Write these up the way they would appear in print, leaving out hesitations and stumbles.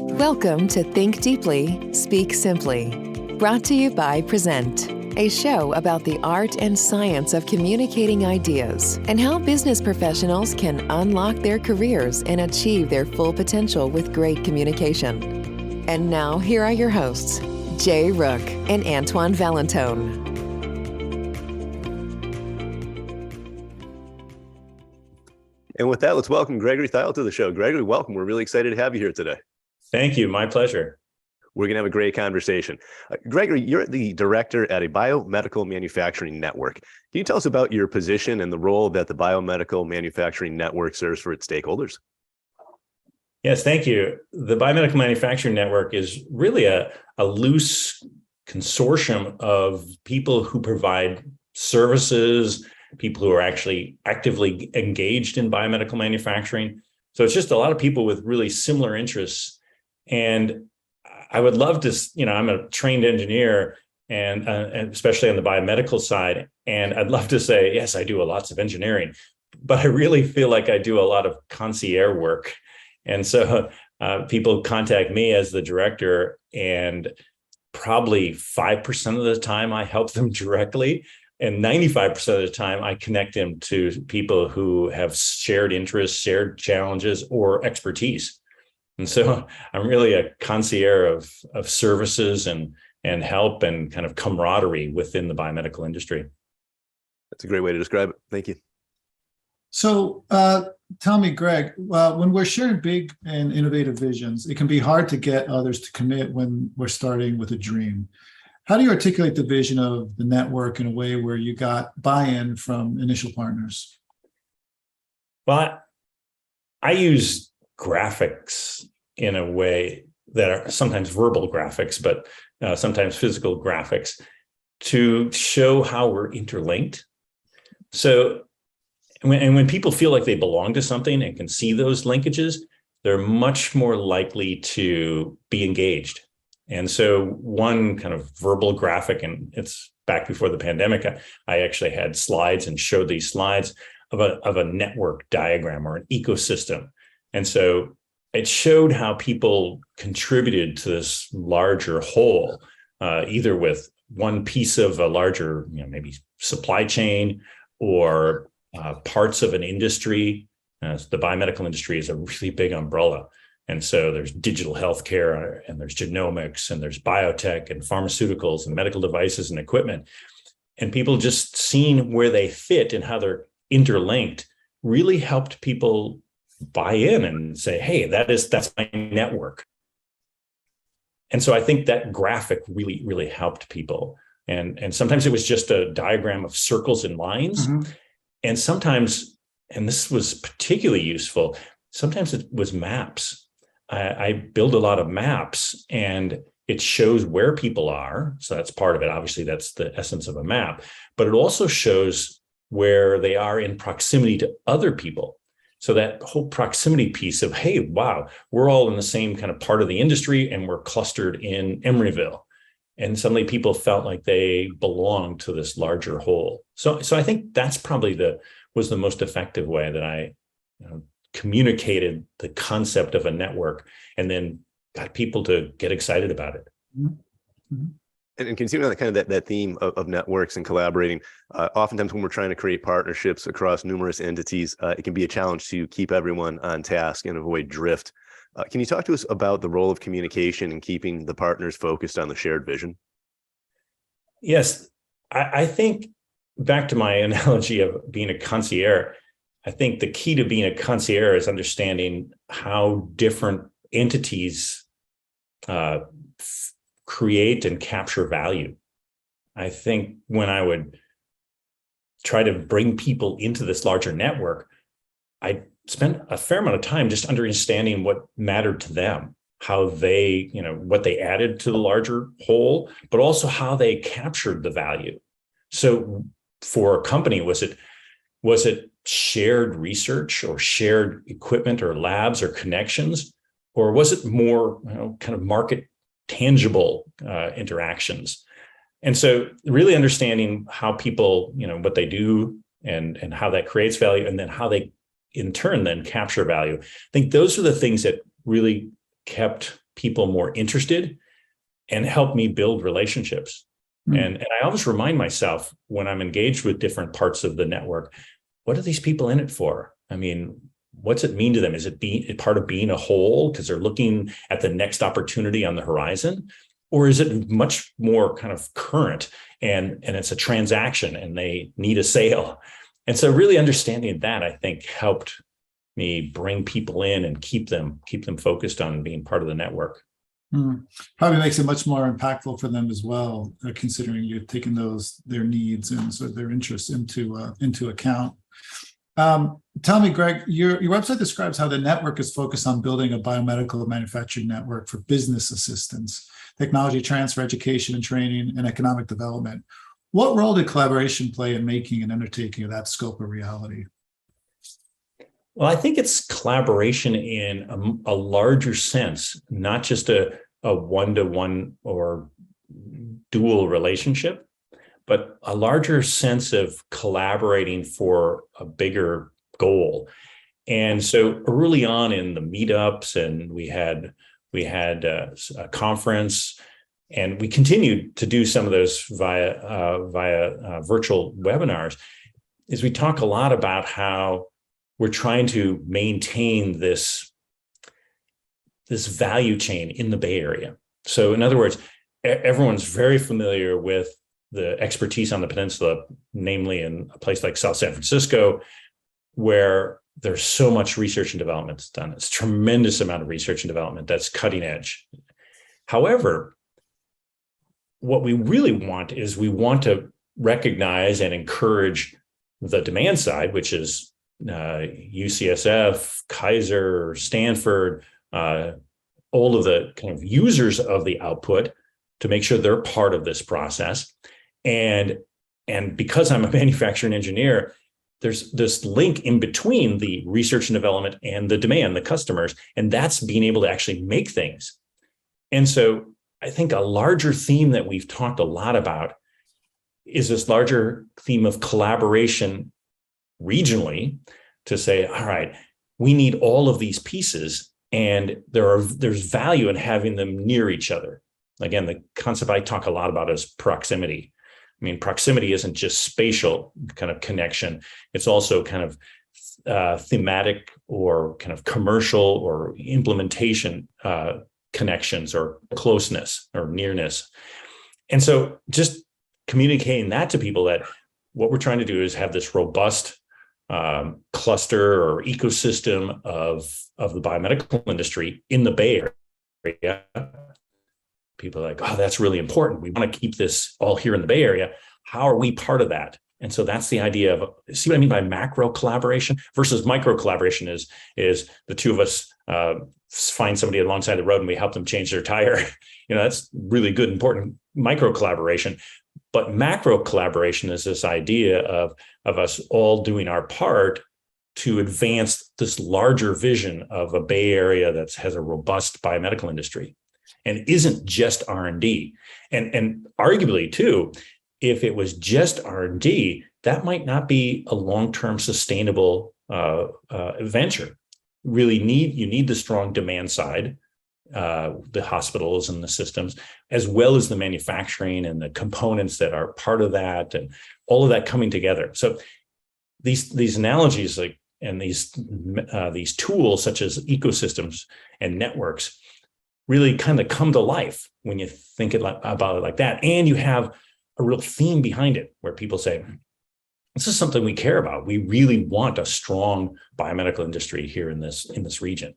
Welcome to Think Deeply, Speak Simply, brought to you by Prezent, a show about the art and science of communicating ideas and how business professionals can unlock their careers and achieve their full potential with great communication. And now, here are your hosts, Jay Rook and Antoine Valentone. And with that, let's welcome Gregory Theyel to the show. Gregory, welcome. We're really excited to have you here today. Thank you. My pleasure. We're going to have a great conversation. Gregory, you're the director at a Biomedical Manufacturing Network. Can you tell us about your position and the role that the Biomedical Manufacturing Network serves for its stakeholders? Yes, thank you. The Biomedical Manufacturing Network is really a loose consortium of people who provide services, people who are actually actively engaged in biomedical manufacturing. So it's just a lot of people with really similar interests. And I would love to, I'm a trained engineer and especially on the biomedical side. And I'd love to say, yes, I do lots of engineering, but I really feel like I do a lot of concierge work. And so people contact me as the director, and probably 5% of the time I help them directly. And 95% of the time, I connect them to people who have shared interests, shared challenges, or expertise. And so I'm really a concierge of services and help and kind of camaraderie within the biomedical industry. That's a great way to describe it. Thank you. So tell me, Greg, when we're sharing big and innovative visions, it can be hard to get others to commit when we're starting with a dream. How do you articulate the vision of the network in a way where you got buy-in from initial partners? Well, I use graphics in a way that are sometimes verbal graphics, but sometimes physical graphics to show how we're interlinked. So when people feel like they belong to something and can see those linkages, they're much more likely to be engaged. And so one kind of verbal graphic, and it's back before the pandemic, I actually had slides and showed these slides of a network diagram or an ecosystem. And so it showed how people contributed to this larger whole, either with one piece of a larger, maybe supply chain or parts of an industry. The biomedical industry is a really big umbrella. And so there's digital healthcare, and there's genomics, and there's biotech and pharmaceuticals and medical devices and equipment. And people just seeing where they fit and how they're interlinked really helped people buy in and say, hey, that's my network. And so I think that graphic really, really helped people. And sometimes it was just a diagram of circles and lines. Mm-hmm. And sometimes, and this was particularly useful, sometimes it was maps. I build a lot of maps, and it shows where people are. So that's part of it. Obviously, that's the essence of a map. But it also shows where they are in proximity to other people. So that whole proximity piece of, hey, wow, we're all in the same kind of part of the industry, and we're clustered in Emeryville. And suddenly people felt like they belonged to this larger whole. So I think that's probably was the most effective way that I communicated the concept of a network and then got people to get excited about it. Mm-hmm. And continuing on that theme of networks and collaborating, oftentimes when we're trying to create partnerships across numerous entities, it can be a challenge to keep everyone on task and avoid drift. Can you talk to us about the role of communication and keeping the partners focused on the shared vision? Yes, I think back to my analogy of being a concierge, I think the key to being a concierge is understanding how different entities create and capture value. I think when I would try to bring people into this larger network, I spent a fair amount of time just understanding what mattered to them, how they, what they added to the larger whole, but also how they captured the value. So for a company, was it shared research or shared equipment or labs or connections, or was it more kind of market tangible interactions? And so really understanding how people, what they do and how that creates value, and then how they in turn then capture value. I think those are the things that really kept people more interested and help me build relationships. And I always remind myself when I'm engaged with different parts of the network, what are these people in it for? I mean, what's it mean to them? Is it part of being a whole because they're looking at the next opportunity on the horizon? Or is it much more kind of current and it's a transaction and they need a sale? And so really understanding that, I think, helped me bring people in and keep them focused on being part of the network. Probably makes it much more impactful for them as well, considering you're taking their needs and sort of their interests into account. Tell me, Greg, your website describes how the network is focused on building a biomedical manufacturing network for business assistance, technology transfer, education and training, and economic development. What role did collaboration play in making and undertaking of that scope a reality? Well, I think it's collaboration in a larger sense, not just a one-to-one or dual relationship, but a larger sense of collaborating for a bigger goal. And so early on in the meetups, and we had a conference, and we continued to do some of those via virtual webinars, is we talk a lot about how we're trying to maintain this value chain in the Bay Area. So in other words, everyone's very familiar with the expertise on the peninsula, namely in a place like South San Francisco, where there's so much research and development that's done. It's a tremendous amount of research and development that's cutting edge. However, what we really want is we want to recognize and encourage the demand side, which is UCSF, Kaiser, Stanford, all of the kind of users of the output, to make sure they're part of this process. And because I'm a manufacturing engineer, there's this link in between the research and development and the demand, the customers, and that's being able to actually make things. And so I think a larger theme that we've talked a lot about is this larger theme of collaboration regionally, to say, all right, we need all of these pieces, and there's value in having them near each other. Again, the concept I talk a lot about is proximity. I mean, proximity isn't just spatial kind of connection. It's also kind of thematic or kind of commercial or implementation connections or closeness or nearness. And so just communicating that to people, that what we're trying to do is have this robust cluster or ecosystem of the biomedical industry in the Bay Area. People are like, oh, that's really important. We want to keep this all here in the Bay Area. How are we part of that? And so that's the idea of, see what I mean by macro collaboration versus micro collaboration is the two of us find somebody alongside the road and we help them change their tire. That's really good, important micro collaboration. But macro collaboration is this idea of us all doing our part to advance this larger vision of a Bay Area that has a robust biomedical industry and isn't just R&D. And arguably too, if it was just R&D, that might not be a long-term sustainable venture. You need the strong demand side, the hospitals and the systems, as well as the manufacturing and the components that are part of that, and all of that coming together. So these analogies, like, and these tools such as ecosystems and networks, really kind of come to life when you think about it like that. And you have a real theme behind it where people say, this is something we care about. We really want a strong biomedical industry here in this region.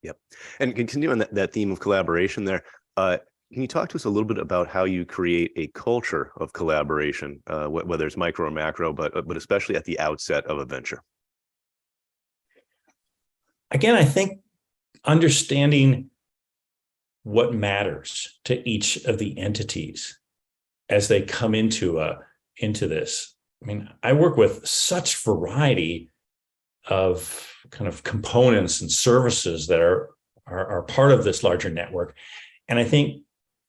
Yep. And continuing that theme of collaboration there, can you talk to us a little bit about how you create a culture of collaboration, whether it's micro or macro, but especially at the outset of a venture? Again, I think understanding what matters to each of the entities as they come into this. I mean, I work with such variety of kind of components and services that are part of this larger network. And I think,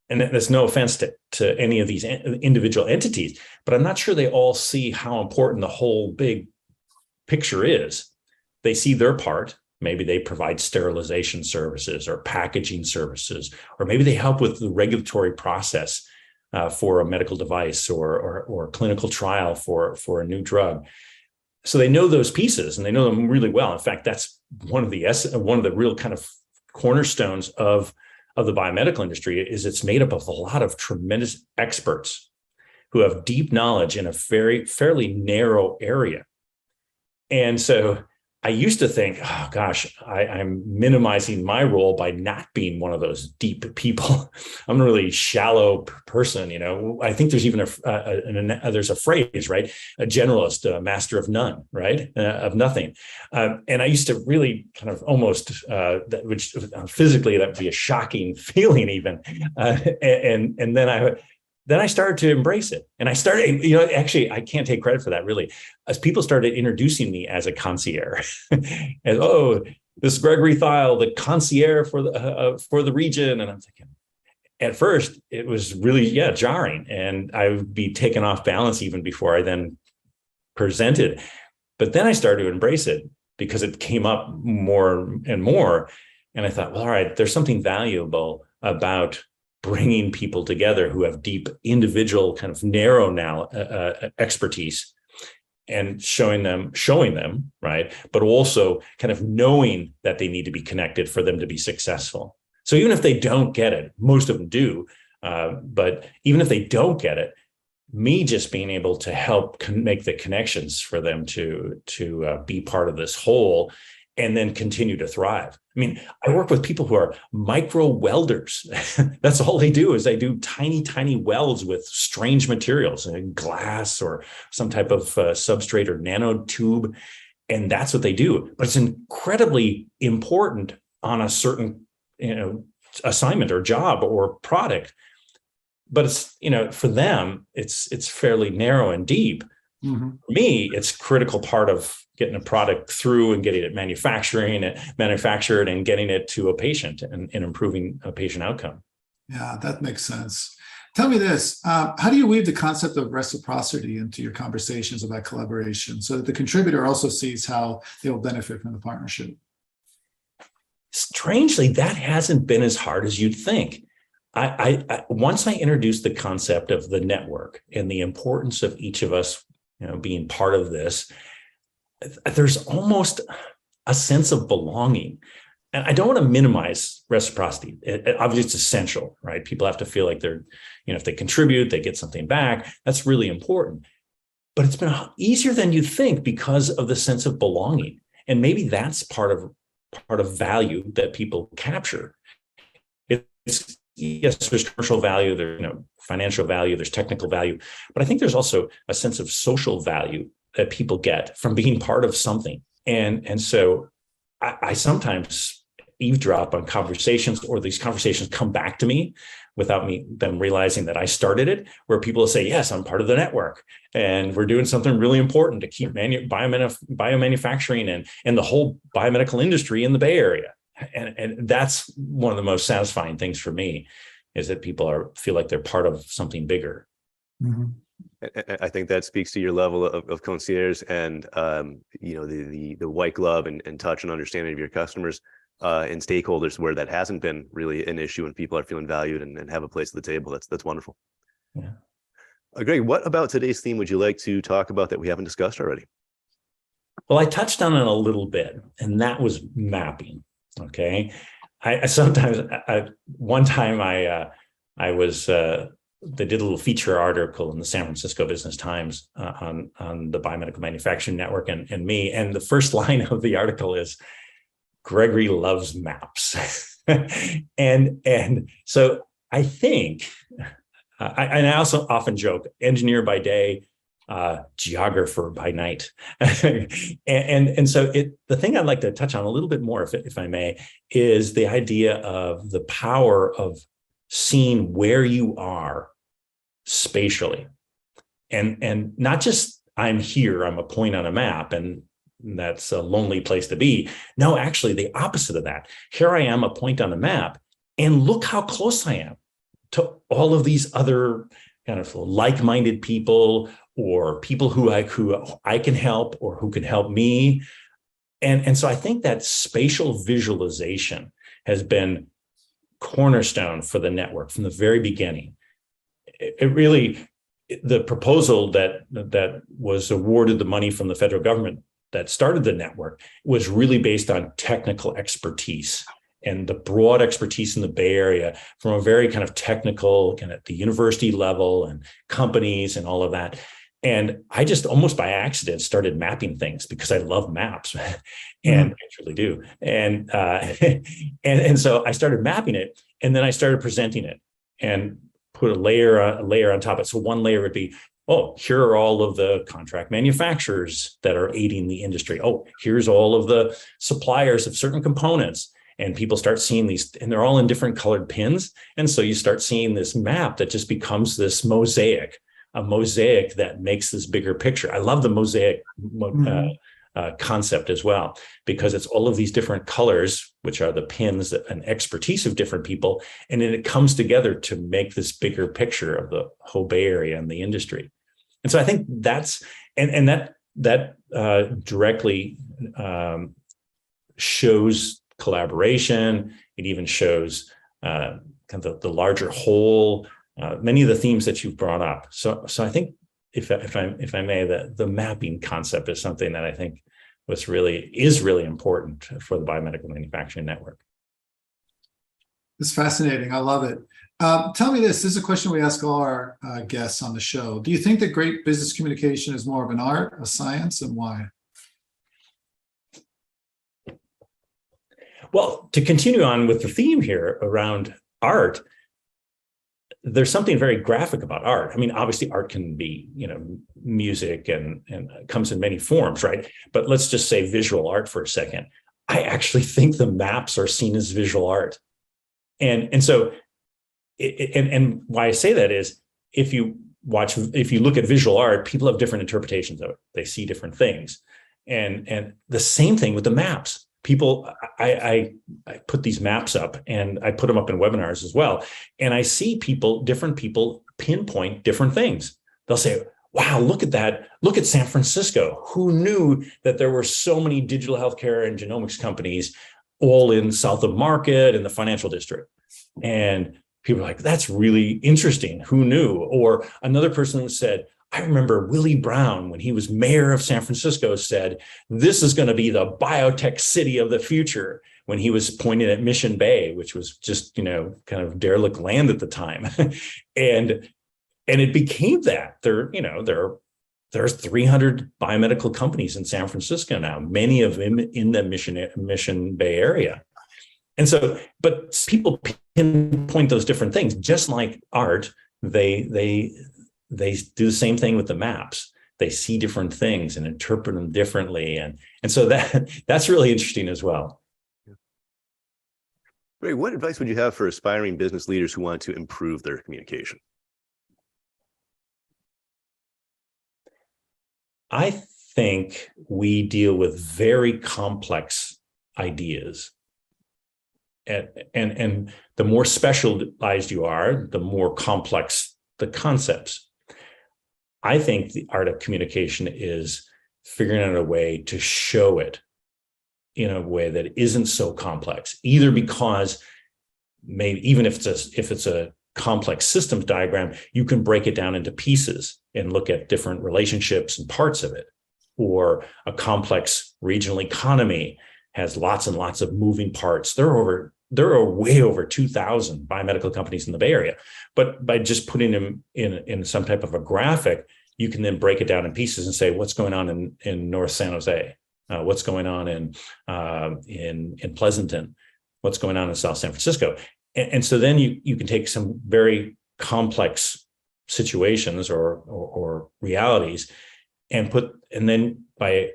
and there's no offense to any of these individual entities, but I'm not sure they all see how important the whole big picture is. They see their part, Maybe they provide sterilization services or packaging services, or maybe they help with the regulatory process for a medical device or clinical trial for a new drug. So they know those pieces and they know them really well. In fact, that's one of the real kind of cornerstones of the biomedical industry is it's made up of a lot of tremendous experts who have deep knowledge in a fairly narrow area. And so I used to think, oh gosh, I'm minimizing my role by not being one of those deep people. I'm a really shallow person, you know. I think there's even there's a phrase, right? A generalist, a master of none, right? Of nothing. And I used to really kind of almost, which physically that would be a shocking feeling, even. And then I started to embrace it. And I started, you know, actually, I can't take credit for that really. As people started introducing me as a concierge, as, oh, this is Gregory Theyel, the concierge for the region. And I'm thinking, at first, it was really, jarring. And I would be taken off balance even before I then presented. But then I started to embrace it because it came up more and more. And I thought, well, all right, there's something valuable about bringing people together who have deep individual kind of narrow now expertise and showing them, right? But also kind of knowing that they need to be connected for them to be successful. So even if they don't get it, most of them do, but even if they don't get it, me just being able to help make the connections for them to be part of this whole and then continue to thrive. I mean, I work with people who are micro welders. That's all they do is they do tiny, tiny welds with strange materials, glass or some type of substrate or nanotube. And that's what they do. But it's incredibly important on a certain, assignment or job or product. But it's, for them, it's fairly narrow and deep. Mm-hmm. For me, it's a critical part of getting a product through and getting it manufactured and getting it to a patient and improving a patient outcome. Yeah, that makes sense. Tell me this, how do you weave the concept of reciprocity into your conversations about collaboration so that the contributor also sees how they will benefit from the partnership? Strangely, that hasn't been as hard as you'd think. I once I introduced the concept of the network and the importance of each of us, being part of this, there's almost a sense of belonging. And I don't want to minimize reciprocity. Obviously, it's essential, right? People have to feel like they're, if they contribute, they get something back. That's really important. But it's been easier than you think because of the sense of belonging. And maybe that's part of value that people capture. Yes, there's commercial value, there's financial value, there's technical value, but I think there's also a sense of social value that people get from being part of something. And so I sometimes eavesdrop on conversations, or these conversations come back to me without them realizing that I started it, where people will say, yes, I'm part of the network and we're doing something really important to keep biomanufacturing and the whole biomedical industry in the Bay Area. And that's one of the most satisfying things for me, is that people feel like they're part of something bigger. Mm-hmm. I think that speaks to your level of concierge and the white glove and touch and understanding of your customers and stakeholders, where that hasn't been really an issue and people are feeling valued and have a place at the table. That's wonderful. Yeah. Greg, what about today's theme would you like to talk about that we haven't discussed already? Well, I touched on it a little bit, and that was mapping. Okay. They did a little feature article in the San Francisco Business Times on the Biomedical Manufacturing Network and me. And the first line of the article is, Gregory loves maps. and so I think, I also often joke, engineer by day, geographer by night. and so the thing I'd like to touch on a little bit more, if I may, is the idea of the power of seeing where you are spatially. And not just I'm here, I'm a point on a map, and that's a lonely place to be. No, actually the opposite of that. Here I am, a point on a map, and look how close I am to all of these other kind of like-minded people, or people who I can help or who can help me. And so I think that spatial visualization has been cornerstone for the network from the very beginning. It really, the proposal that was awarded the money from the federal government that started the network was really based on technical expertise and the broad expertise in the Bay Area from a very kind of technical, kind of at the university level and companies and all of that. And I just almost by accident started mapping things because I love maps, and I truly do. And and so I started mapping it, and then I started presenting it and put a layer on top of it. So one layer would be, oh, here are all of the contract manufacturers that are aiding the industry. Oh, here's all of the suppliers of certain components. And people start seeing these, and they're all in different colored pins. And so you start seeing this map that just becomes this mosaic, a mosaic that makes this bigger picture. I love the mosaic concept as well, because it's all of these different colors, which are the pins and expertise of different people. And then it comes together to make this bigger picture of the whole Bay Area and the industry. And so I think that's, and that directly shows collaboration. It even shows kind of the larger whole, many of the themes that you've brought up. So I think if I may, the mapping concept is something that I think is really important for the Biomedical Manufacturing Network. It's fascinating. I love it. Tell me this. This is a question we ask all our guests on the show. Do you think that great business communication is more of an art, a science, and why? Well, to continue on with the theme here around art, there's something very graphic about art. I mean, obviously art can be, music and comes in many forms, right? But let's just say visual art for a second. I actually think the maps are seen as visual art. And so, and why I say that is if you look at visual art, people have different interpretations of it. They see different things. And the same thing with the maps. People, I put these maps up and I put them up in webinars as well. And I see different people pinpoint different things. They'll say, wow, look at that. Look at San Francisco. Who knew that there were so many digital healthcare and genomics companies all in south of Market in the financial district? And people are like, that's really interesting. Who knew? Or another person said, I remember Willie Brown, when he was mayor of San Francisco, said, this is going to be the biotech city of the future, when he was pointing at Mission Bay, which was just, kind of derelict land at the time. and it became that. There's 300 biomedical companies in San Francisco now, many of them in the Mission Bay area. And so, but people pinpoint those different things, just like art, they do the same thing with the maps. They see different things and interpret them differently. And so that's really interesting as well. Ray, what advice would you have for aspiring business leaders who want to improve their communication? I think we deal with very complex ideas. And the more specialized you are, the more complex the concepts. I think the art of communication is figuring out a way to show it in a way that isn't so complex, either because maybe even if it's a complex systems diagram, you can break it down into pieces and look at different relationships and parts of it. Or a complex regional economy has lots and lots of moving parts. There are way over 2,000 biomedical companies in the Bay Area, but by just putting them in some type of a graphic, you can then break it down in pieces and say, what's going on in North San Jose? What's going on in Pleasanton? What's going on in South San Francisco? And so then you can take some very complex situations or realities and then by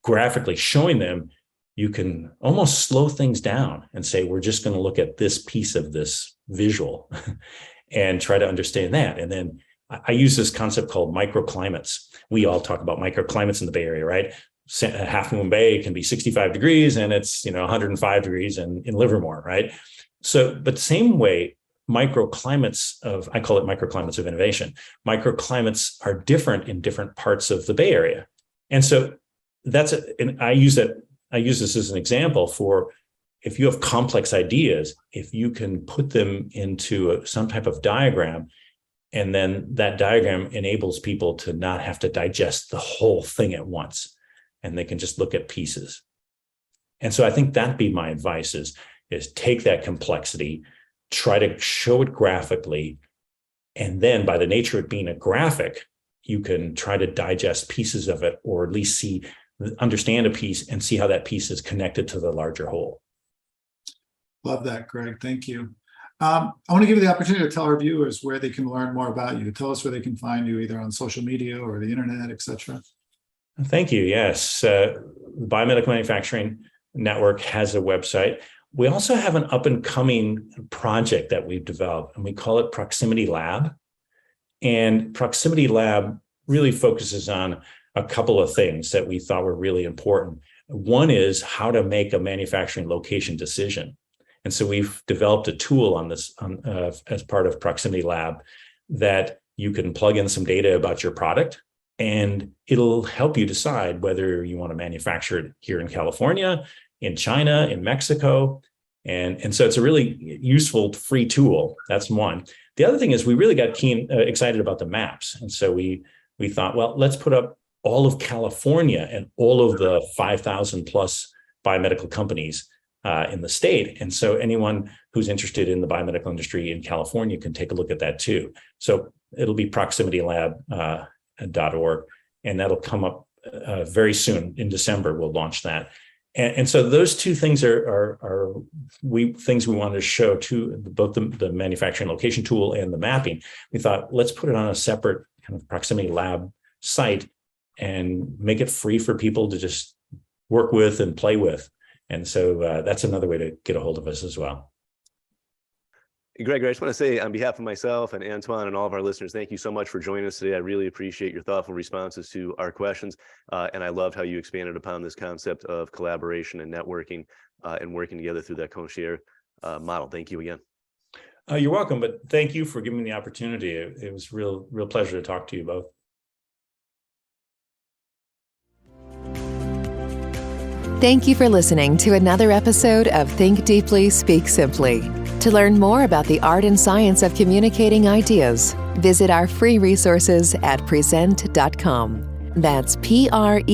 graphically showing them, you can almost slow things down and say, we're just going to look at this piece of this visual and try to understand that. And then I use this concept called microclimates. We all talk about microclimates in the Bay Area, right? Half Moon Bay can be 65 degrees and it's 105 degrees in Livermore, right? So, but same way, microclimates I call it microclimates of innovation. Microclimates are different in different parts of the Bay Area. And so and I use that I use this as an example for if you have complex ideas, if you can put them into some type of diagram, and then that diagram enables people to not have to digest the whole thing at once, and they can just look at pieces. And so I think that'd be my advice is take that complexity, try to show it graphically, and then by the nature of it being a graphic, you can try to digest pieces of it, or at least understand a piece and see how that piece is connected to the larger whole. Love that, Greg. Thank you. I want to give you the opportunity to tell our viewers where they can learn more about you. Tell us where they can find you, either on social media or the internet, etc. Thank you. Yes. The Biomedical Manufacturing Network has a website. We also have an up and coming project that we've developed, and we call it Proximity Lab. And Proximity Lab really focuses on a couple of things that we thought were really important. One is how to make a manufacturing location decision. And so we've developed a tool on this as part of Proximity Lab that you can plug in some data about your product, and it'll help you decide whether you want to manufacture it here in California, in China, in Mexico. And so it's a really useful free tool. That's one. The other thing is we really got excited about the maps. And so we thought, well, let's put up all of California and all of the 5,000 plus biomedical companies in the state. And so anyone who's interested in the biomedical industry in California can take a look at that too. So it'll be proximitylab.org, and that'll come up very soon. In December, we'll launch that. And so those two things are things we wanted to show to both the manufacturing location tool and the mapping. We thought, let's put it on a separate kind of Proximity Lab site and make it free for people to just work with and play with. And so that's another way to get a hold of us as well. Gregory, I just want to say on behalf of myself and Antoine and all of our listeners, thank you so much for joining us today. I really appreciate your thoughtful responses to our questions. And I loved how you expanded upon this concept of collaboration and networking and working together through that co-share model. Thank you again. You're welcome, but thank you for giving me the opportunity. It was real pleasure to talk to you both. Thank you for listening to another episode of Think Deeply, Speak Simply. To learn more about the art and science of communicating ideas, visit our free resources at Prezent.com. That's Prezent.com.